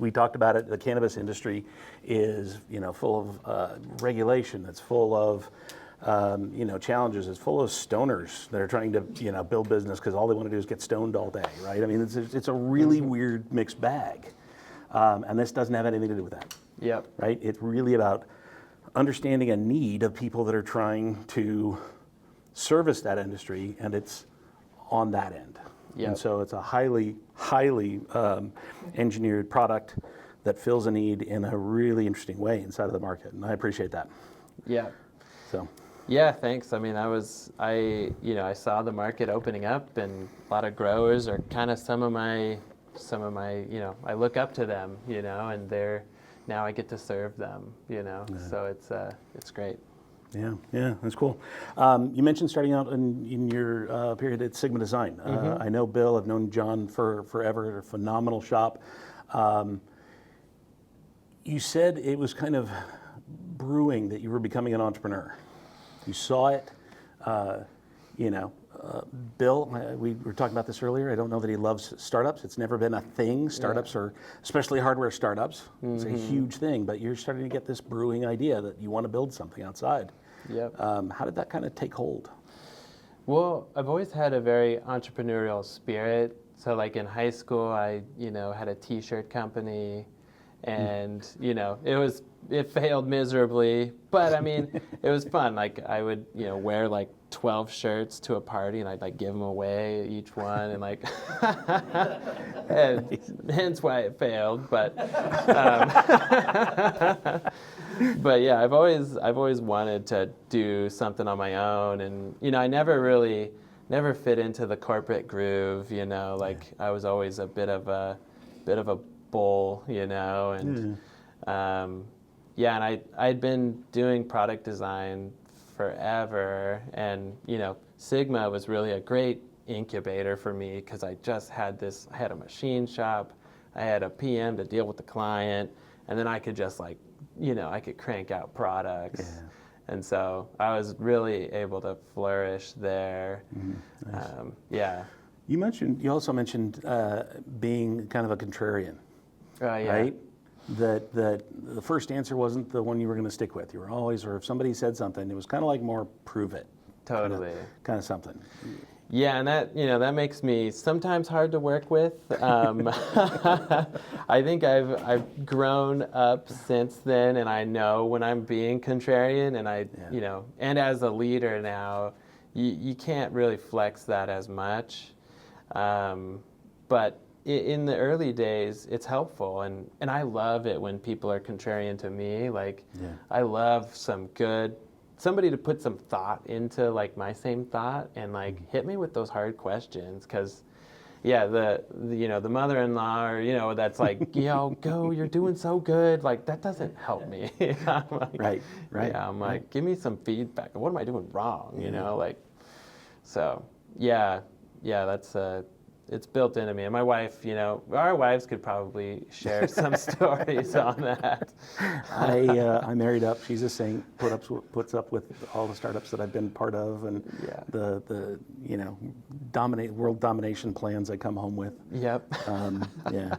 We talked about it. The cannabis industry is, full of regulation. It's full of, challenges. It's full of stoners that are trying to, build business because all they want to do is get stoned all day, right? I mean, it's a really weird mixed bag, and this doesn't have anything to do with that. Yep. Right? It's really about understanding a need of people that are trying to service that industry, and it's on that end. Yep. And so it's a highly engineered product that fills a need in a really interesting way inside of the market, and I appreciate that. Yeah. So. Yeah, thanks. I mean, I saw the market opening up, and a lot of growers are kind of some of my, I look up to them, and now I get to serve them, Yeah. So it's great. Yeah, that's cool. You mentioned starting out in your period at Sigma Design. I know Bill, I've known John for forever, a phenomenal shop. You said it was kind of brewing that you were becoming an entrepreneur. You saw it, Bill, we were talking about this earlier. I don't know that he loves startups. It's never been a thing. Startups are, especially hardware startups, it's a huge thing, but you're starting to get this brewing idea that you want to build something outside. Yep. How did that kind of take hold? Well, I've always had a very entrepreneurial spirit. So like in high school, I, had a t-shirt company, and, it failed miserably, but I mean, it was fun. Like I would, wear like 12 shirts to a party, and I'd like give them away each one, and like, and hence why it failed. But, but yeah, I've always wanted to do something on my own, and I never fit into the corporate groove. Like I was always a bit of a bull, and. And I'd been doing product design forever, and Sigma was really a great incubator for me because I had a machine shop, I had a PM to deal with the client, and then I could just I could crank out products. Yeah. And so I was really able to flourish there. Nice. You also mentioned being kind of a contrarian, yeah. Right? That the first answer wasn't the one you were going to stick with. You were always, or if somebody said something, it was kind of like more prove it. Totally. Kind of something. Yeah, and that makes me sometimes hard to work with. I think I've grown up since then, and I know when I'm being contrarian, and and as a leader now, you can't really flex that as much. But in the early days, it's helpful, and I love it when people are contrarian to me. I love somebody to put some thought into my same thought, and hit me with those hard questions, because the mother-in-law, or that's go, you're doing so good, that doesn't help me. Right. Yeah, I'm right. Give me some feedback. What am I doing wrong? That's it's built into me. And my wife, our wives could probably share some stories on that. I married up. She's a saint. Puts up with all the startups that I've been part of, and the world domination plans I come home with. Yep. Yeah.